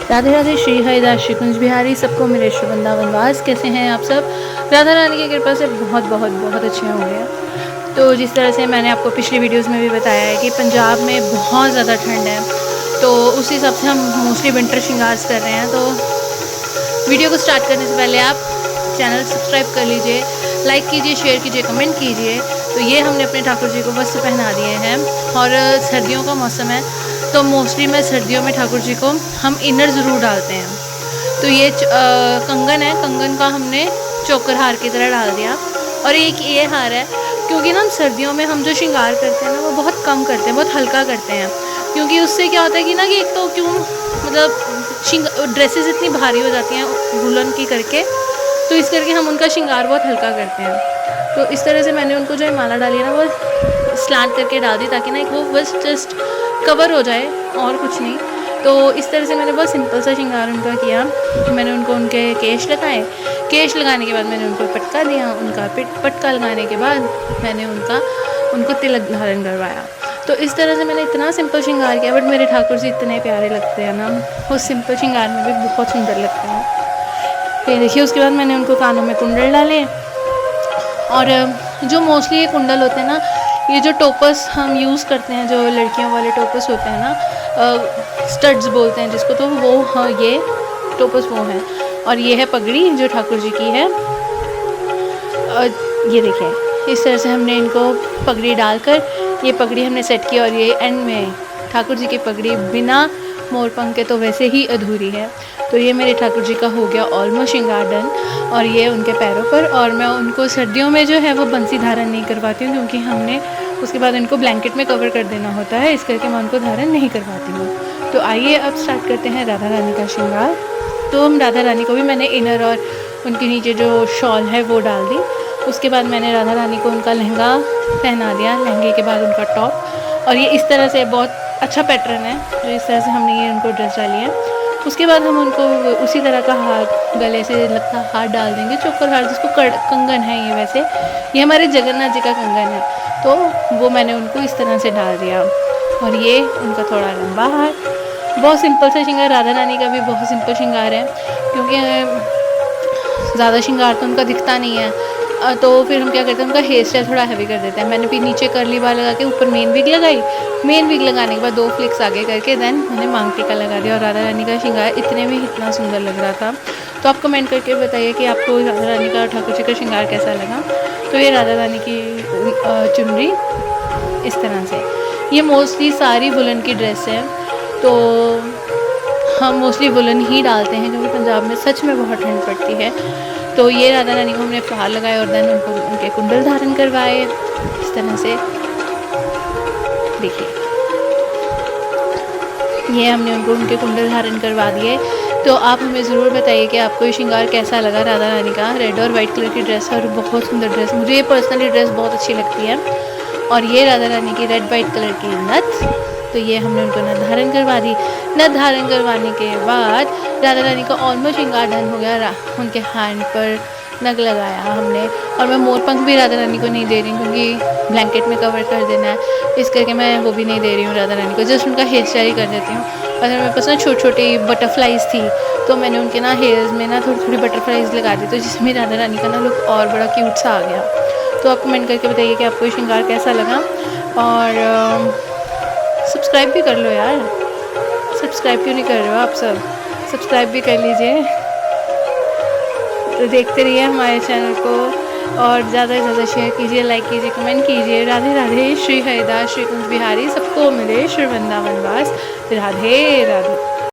राधे राधे, श्री हरिदास, श्री कुंज बिहारी, सबको मिले श्री वृंदावनवास। कैसे हैं आप सब? राधा रानी की कृपा से बहुत बहुत बहुत अच्छे होंगे हैं। तो जिस तरह से मैंने आपको पिछली वीडियोस में भी बताया है कि पंजाब में बहुत ज़्यादा ठंड है, तो उस हिसाब से हम मोस्टली विंटर श्रृंगार कर रहे हैं। तो वीडियो को स्टार्ट करने से पहले आप चैनल सब्सक्राइब कर लीजिए, लाइक कीजिए, शेयर कीजिए, कमेंट कीजिए। तो ये हमने अपने ठाकुर जी को वस्त्र पहना दिए हैं और सर्दियों का मौसम है, तो मोस्टली मैं सर्दियों में ठाकुर जी को हम इनर ज़रूर डालते हैं। तो ये कंगन है, कंगन का हमने चोकर हार की तरह डाल दिया। और एक ये हार है, क्योंकि ना हम सर्दियों में हम जो श्रृंगार करते हैं ना वो बहुत कम करते हैं, बहुत हल्का करते हैं। क्योंकि उससे क्या होता है कि ना कि एक तो क्यों मतलब ड्रेसेस इतनी भारी हो जाती हैं वुलन की करके, तो इस करके हम उनका श्रृंगार बहुत हल्का करते हैं। तो इस तरह से मैंने उनको जो माला डाली है ना वो स्लांट करके डाल दी, ताकि ना एक वो बस जस्ट कवर हो जाए और कुछ नहीं। तो इस तरह से मैंने बहुत सिंपल सा श्रृंगार उनका किया। मैंने उनको उनके केश लगाए, केश लगाने के बाद मैंने उनको पटका दिया। उनका पटका लगाने के बाद मैंने उनको तिलक धारण करवाया। तो इस तरह से मैंने इतना सिंपल श्रृंगार किया, बट मेरे ठाकुर जी इतने प्यारे लगते हैं ना, वो सिंपल श्रृंगार में भी बहुत सुंदर लगते हैं। ये देखिए, उसके बाद मैंने उनको कानों में कुंडल डाले। और जो मोस्टली ये कुंडल होते हैं ना, ये जो टोपस हम यूज़ करते हैं, जो लड़कियों वाले टोपस होते हैं ना, स्टड्स बोलते हैं जिसको, तो वो हाँ ये टोपस वो है। और ये है पगड़ी जो ठाकुर जी की है। ये देखिए, इस तरह से हमने इनको पगड़ी डालकर ये पगड़ी हमने सेट की। और ये एंड में ठाकुर जी की पगड़ी बिना मोरपंख के तो वैसे ही अधूरी है। तो ये मेरे ठाकुर जी का हो गया ऑलमोस्ट श्रृंगार डन। और ये उनके पैरों पर, और मैं उनको सर्दियों में जो है वो बंसी धारण नहीं करवाती हूँ, क्योंकि हमने उसके बाद इनको ब्लैंकेट में कवर कर देना होता है, इस करके मैं उनको धारण नहीं करवाती हूँ। तो आइए अब स्टार्ट करते हैं राधा रानी का श्रृंगार। तो हम राधा रानी को भी मैंने इनर और उनके नीचे जो शॉल है वो डाल दी। उसके बाद मैंने राधा रानी को उनका लहंगा पहना दिया, लहंगे के बाद उनका टॉप। और ये इस तरह से बहुत अच्छा पैटर्न है, जो इस तरह से हमने ये उनको ड्रेस डाली है। उसके बाद हम उनको उसी तरह का हार, गले से लगता हार डाल देंगे, चोकर हार जिसको कंगन है। ये वैसे ये हमारे जगन्नाथ जी का कंगन है, तो वो मैंने उनको इस तरह से डाल दिया। और ये उनका थोड़ा लंबा हार, बहुत सिंपल सा श्रृंगार। राधा रानी का भी बहुत सिंपल श्रृंगार है, क्योंकि ज़्यादा श्रृंगार तो उनका दिखता नहीं है। तो फिर हम क्या करते हैं, उनका हेयर स्टाइल थोड़ा हैवी कर देते हैं। मैंने भी नीचे कर्ली बाल लगा के ऊपर मेन विग लगाई। मेन विग लगाने के बाद 2 फ्लिक्स आगे करके देन मैंने मांग टीका लगा दिया। और राधा रानी का श्रृंगार इतने में इतना सुंदर लग रहा था। तो आप कमेंट करके बताइए कि आपको राधा रानी का ठाकुर जी का श्रृंगार कैसा लगा। तो ये राधा रानी की चुनरी इस तरह से, ये मोस्टली सारी वुलन की ड्रेस है, तो हम मोस्टली वुलन ही डालते हैं, क्योंकि पंजाब में सच में बहुत ठंड पड़ती है। तो ये राधा रानी को हमने फ्लावर लगाए और देन उनको उनके कुंडल धारण करवाए इस तरह से। देखिए, ये हमने उनको उनके कुंडल धारण करवा दिए। तो आप हमें ज़रूर बताइए कि आपको ये श्रृंगार कैसा लगा राधा रानी का। रेड और वाइट कलर की ड्रेस है और बहुत सुंदर ड्रेस, मुझे ये पर्सनली ड्रेस बहुत अच्छी लगती है। और ये राधा रानी की रेड वाइट कलर की नथ, तो ये हमने उनको नथ धारण करवा दी। नथ धारण करवाने के बाद राधा रानी का ऑलमोस्ट श्रृंगार डन हो गया। उनके हैंड पर नग लगाया हमने। और मैं मोरपंख भी राधा रानी को नहीं दे रही हूँ, क्योंकि ब्लैंकेट में कवर कर देना है, इस करके मैं वो भी नहीं दे रही हूँ राधा रानी को। जस्ट उनका हेयर स्टाइल कर देती हूँ। और मेरे पास ना छोटी छोटी बटरफ्लाइज थी, तो मैंने उनके ना हेयर्स में ना थोड़ी थोड़ी बटरफ्लाइज लगा दी, तो जिसमें राधा रानी का ना लुक और बड़ा क्यूट सा आ गया। तो आप कमेंट करके बताइए कि आपको ये श्रृंगार कैसा लगा। और सब्सक्राइब भी कर लो यार, सब्सक्राइब क्यों नहीं कर रहे हो आप सब? सब्सक्राइब भी कर लीजिए। तो देखते रहिए हमारे चैनल को, और ज़्यादा से ज़्यादा शेयर कीजिए, लाइक कीजिए, कमेंट कीजिए। राधे राधे, श्री हरिदास, श्री कुंज बिहारी, सबको मिले श्री वृंदावनवास। राधे राधे।